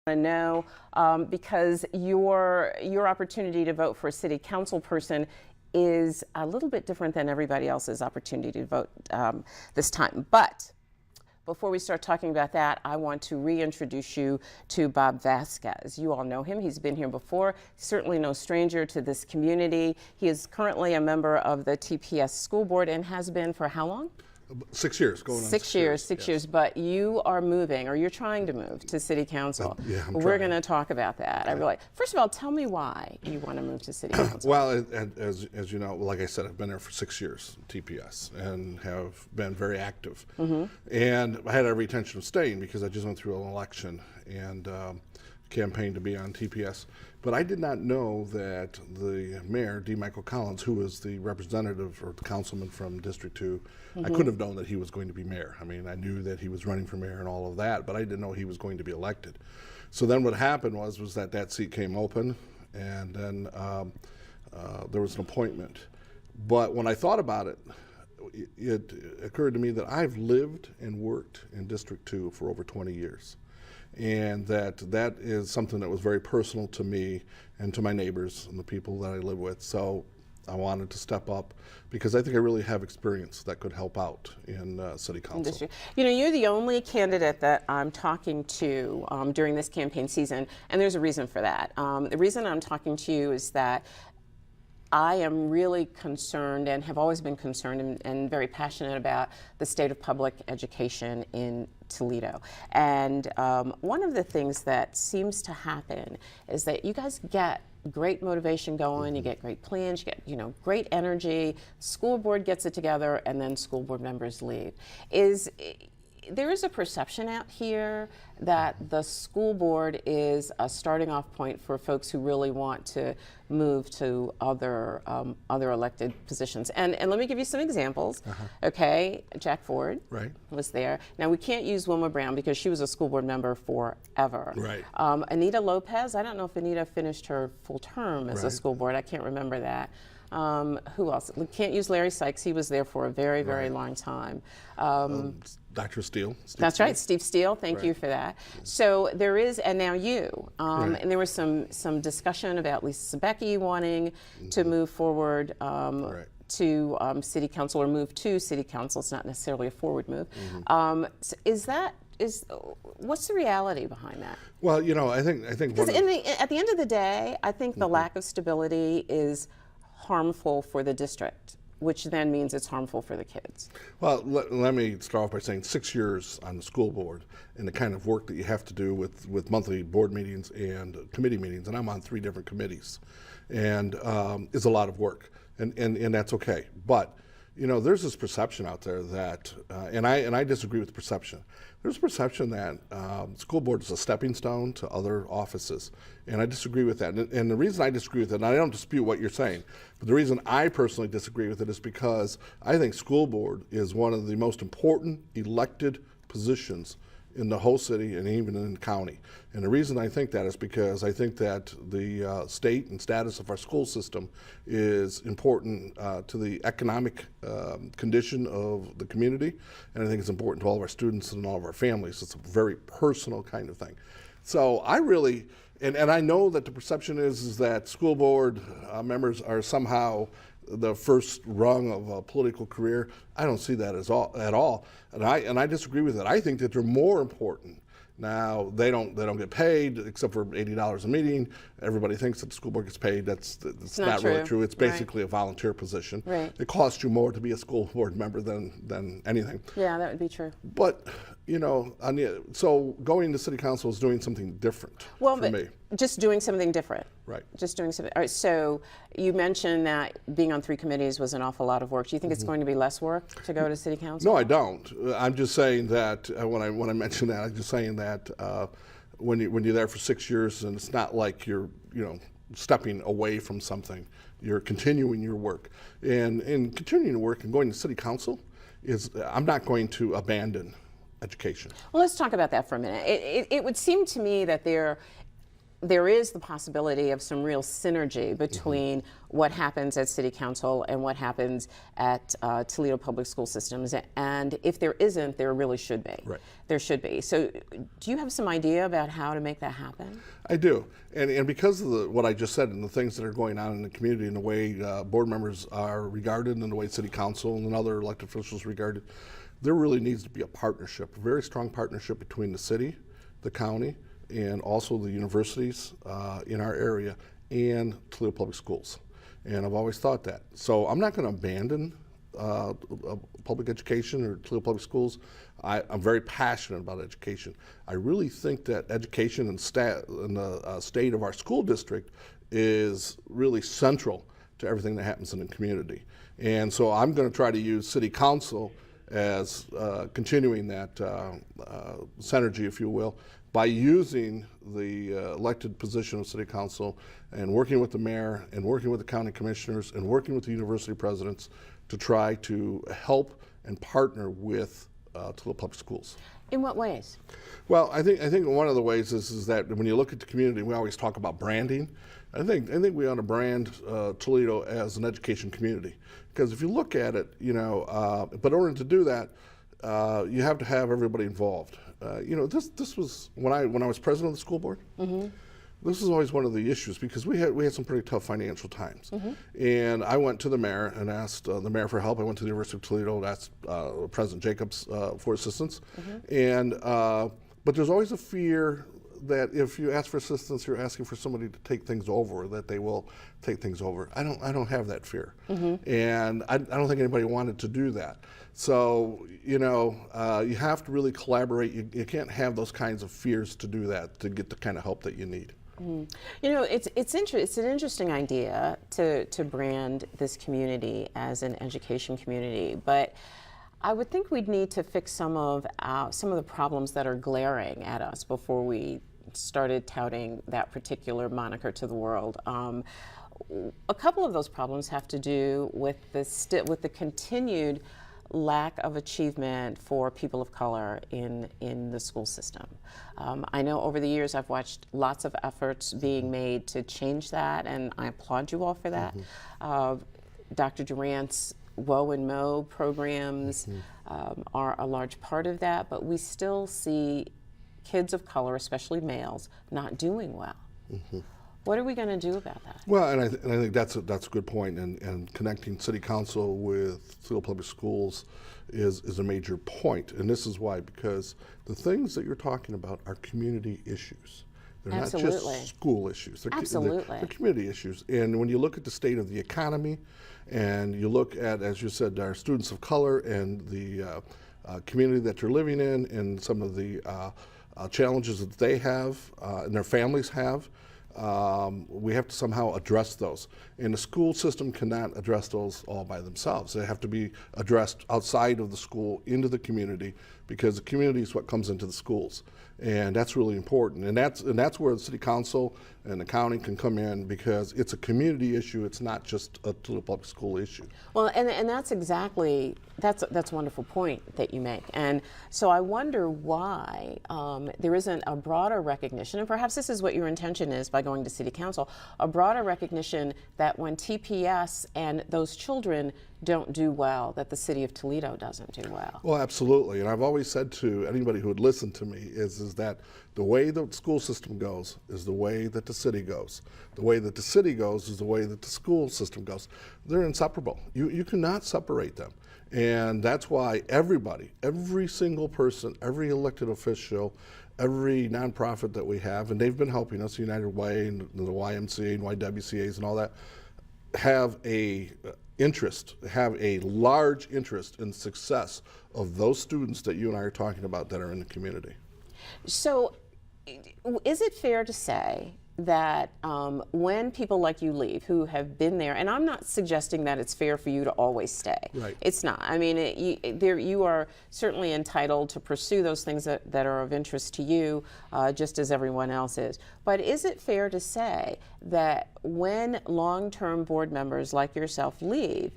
to know because your opportunity to vote for a city council person is a little bit different than everybody else's opportunity to vote this time. But before we start talking about that, I want to reintroduce you to Bob Vasquez. You all know him. He's been here before. Certainly no stranger to this community. He is currently a member of the TPS school board and has been for how long? 6 years, going on 6 years. 6 years, but you are moving, or you're trying to move to city council. Yeah, I'm We're trying. going to talk about that. I really, first of all, tell me why you want to move to city council. Well, as you know, like I said, I've been there for 6 years, TPS, and have been very active. And I had every intention of staying because I just went through an election and campaigned to be on TPS. But I did not know that the mayor, D. Michael Collins, who was the representative or the councilman from District 2, I couldn't have known that he was going to be mayor. I mean, I knew that he was running for mayor and all of that, but I didn't know he was going to be elected. So then what happened was that seat came open, and then there was an appointment. But when I thought about it, it occurred to me that I've lived and worked in District 2 for over 20 years. And that is something that was very personal to me and to my neighbors and the people that I live with. So I wanted to step up because I think I really have experience that could help out in city council. You know, you're the only candidate that I'm talking to during this campaign season, and there's a reason for that. The reason I'm talking to you is that I am really concerned and have always been concerned and very passionate about the state of public education in Toledo. And one of the things that seems to happen is that you guys get great motivation going, you get great plans, you get great energy, school board gets it together, and then school board members leave. There is a perception out here that the school board is a starting off point for folks who really want to move to other elected positions. And let me give you some examples. Okay, Jack Ford was there. Now we can't use Wilma Brown because she was a school board member forever. Anita Lopez, I don't know if Anita finished her full term as a school board. I can't remember that. Who else? We can't use Larry Sykes. He was there for a very, very long time. Dr. Steele. That's right, Steve Steele. Thank you for that. So there is, and now you. And there was some discussion about Lisa Sabecki wanting to move forward to city council or move to city council. It's not necessarily a forward move. What's the reality behind that? Well, I think because at the end of the day, I think the lack of stability is harmful for the district, which then means it's harmful for the kids. Well, let me start off by saying 6 years on the school board and the kind of work that you have to do with monthly board meetings and committee meetings, and I'm on 3 different committees, and is a lot of work, and that's okay. But there's this perception out there that, and I disagree with the perception. There's a perception that school board is a stepping stone to other offices, and I disagree with that. And the reason I disagree with it, and I don't dispute what you're saying, but the reason I personally disagree with it is because I think school board is one of the most important elected positions in the whole city and even in the county. And the reason I think that is because I think that the state and status of our school system is important to the economic condition of the community, and I think it's important to all of our students and all of our families. It's a very personal kind of thing. So I really, and I know that the perception is that school board members are somehow the first rung of a political career. I don't see that at all, and I disagree with it. I think that they're more important. Now they don't get paid except for $80 a meeting. Everybody thinks that the school board gets paid. That's not really true. It's basically a volunteer position. It costs you more to be a school board member than anything. Yeah, that would be true. But so going to city council is doing something different for me. Just doing something different. Right. Just doing something. All right. So you mentioned that being on 3 committees was an awful lot of work. Do you think it's going to be less work to go to city council? No, I don't. I'm just saying that when I mention that, I'm just saying that when you're there for 6 years, and it's not like you're stepping away from something. You're continuing your work, and continuing to work and going to city council is. I'm not going to abandon education. Well, let's talk about that for a minute. It would seem to me that there there is the possibility of some real synergy between what happens at City Council and what happens at Toledo Public School Systems. And if there isn't, there really should be. Right. There should be. So do you have some idea about how to make that happen? I do. And because of what I just said and the things that are going on in the community and the way board members are regarded and the way City Council and other elected officials are regarded, there really needs to be a partnership, a very strong partnership between the city, the county, and also the universities in our area and Toledo Public Schools. And I've always thought that. So I'm not going to abandon public education or Toledo Public Schools. I'm very passionate about education. I really think that education in the state of our school district is really central to everything that happens in the community. And so I'm going to try to use City Council as continuing that synergy, if you will, by using the elected position of City Council and working with the mayor and working with the county commissioners and working with the university presidents to try to help and partner with Toledo Public Schools. In what ways? Well, I think one of the ways is that when you look at the community, we always talk about branding. I think we ought to brand Toledo as an education community, because if you look at it, but in order to do that, you have to have everybody involved. This was when I was president of the school board. Mm-hmm. This was always one of the issues because we had some pretty tough financial times, and I went to the mayor and asked the mayor for help. I went to the University of Toledo and asked President Jacobs for assistance, and but there's always a fear that if you ask for assistance, you're asking for somebody to take things over, that they will take things over. I don't have that fear, and I don't think anybody wanted to do that. So you have to really collaborate. You can't have those kinds of fears to do that, to get the kind of help that you need. It's an interesting idea to brand this community as an education community, but I would think we'd need to fix some of the problems that are glaring at us before we started touting that particular moniker to the world. A couple of those problems have to do with the continued lack of achievement for people of color in the school system. I know over the years I've watched lots of efforts being made to change that, and I applaud you all for that. Dr. Durant's Woe and Mo programs are a large part of that, but we still see kids of color, especially males, not doing well. What are we going to do about that? Well, and I think that's a good point, and connecting City Council with Toledo Public Schools is a major point, and this is why, because the things that you're talking about are community issues. They're Absolutely. not just school issues. Absolutely. They're community issues. And when you look at the state of the economy, and you look at, as you said, our students of color and the community that they're living in, and some of the challenges that they have and their families have, we have to somehow address those. And the school system cannot address those all by themselves. They have to be addressed outside of the school, into the community, because the community is what comes into the schools. And that's really important. And that's where the City Council and the county can come in, because it's a community issue. It's not just a Toledo Public School issue. Well, and that's exactly, that's a wonderful point that you make. And so I wonder why there isn't a broader recognition, and perhaps this is what your intention is by going to City Council, a broader recognition that when TPS and those children don't do well, that the city of Toledo doesn't do well. Well, absolutely. And I've always said to anybody who would listen to me is that the way the school system goes is the way that the city goes. The way that the city goes is the way that the school system goes. They're inseparable. You cannot separate them. And that's why everybody, every single person, every elected official, every nonprofit that we have, and they've been helping us, United Way and the YMCA and YWCAs and all that, have a large interest in the success of those students that you and I are talking about that are in the community. So is it fair to say that when people like you leave, who have been there, and I'm not suggesting that it's fair for you to always stay. Right. It's not. I mean, you are certainly entitled to pursue those things that are of interest to you, just as everyone else is. But is it fair to say that when long-term board members like yourself leave,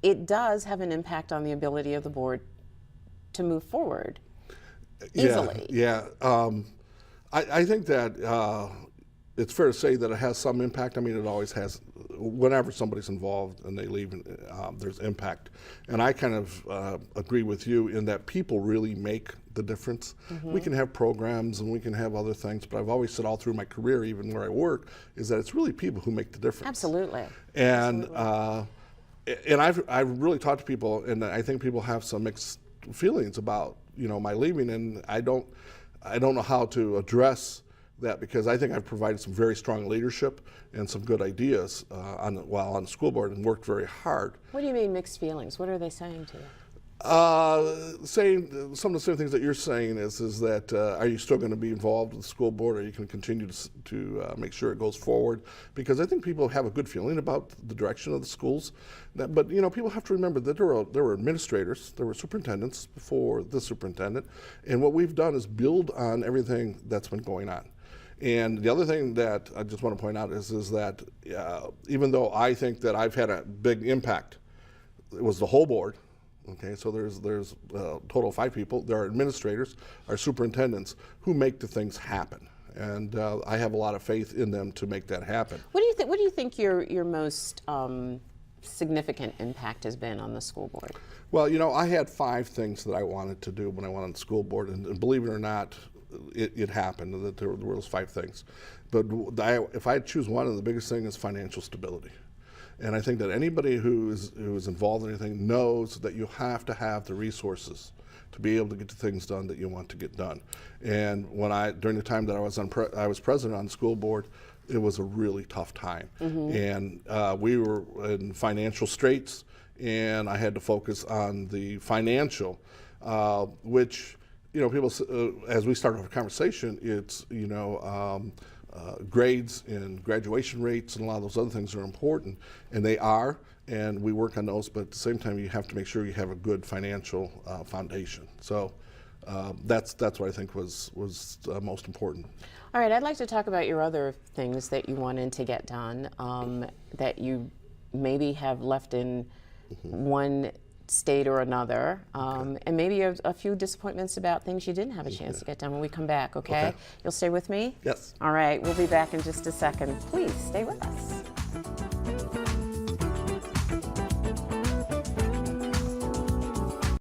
it does have an impact on the ability of the board to move forward easily? Yeah. I think that it's fair to say that it has some impact. I mean, it always has. Whenever somebody's involved and they leave, there's impact. And I kind of agree with you in that people really make the difference. We can have programs and we can have other things, but I've always said all through my career, even where I work, is that it's really people who make the difference. Absolutely. And I've really talked to people, and I think people have some mixed feelings about my leaving, and I don't know how to address that, because I think I've provided some very strong leadership and some good ideas while on the school board, and worked very hard. What do you mean mixed feelings? What are they saying to you? Saying some of the same things that you're saying is that are you still going to be involved with the school board? Are you going to continue to make sure it goes forward? Because I think people have a good feeling about the direction of the schools. But people have to remember that there were administrators, there were superintendents before the superintendent, and what we've done is build on everything that's been going on. And the other thing that I just want to point out is that even though I think that I've had a big impact, it was the whole board. Okay, so there's a total of 5 people. There are administrators, our superintendents, who make the things happen, and I have a lot of faith in them to make that happen. What do you think your most significant impact has been on the school board? Well, I had 5 things that I wanted to do when I went on the school board, and believe it or not, it happened that there were those 5 things. But if I choose one, of the biggest thing is financial stability. And I think that anybody who is involved in anything knows that you have to have the resources to be able to get the things done that you want to get done. And during the time that I was president on the school board, it was a really tough time. And we were in financial straits, and I had to focus on the financial, which people, as we started off a conversation, it's grades and graduation rates and a lot of those other things are important, and they are, and we work on those, but at the same time you have to make sure you have a good financial foundation. So that's what I think was most important. All right, I'd like to talk about your other things that you wanted to get done, that you maybe have left in one state or another, and maybe a few disappointments about things you didn't have a chance to get done when we come back, okay? You'll stay with me? Yes. All right, we'll be back in just a second. Please stay with us.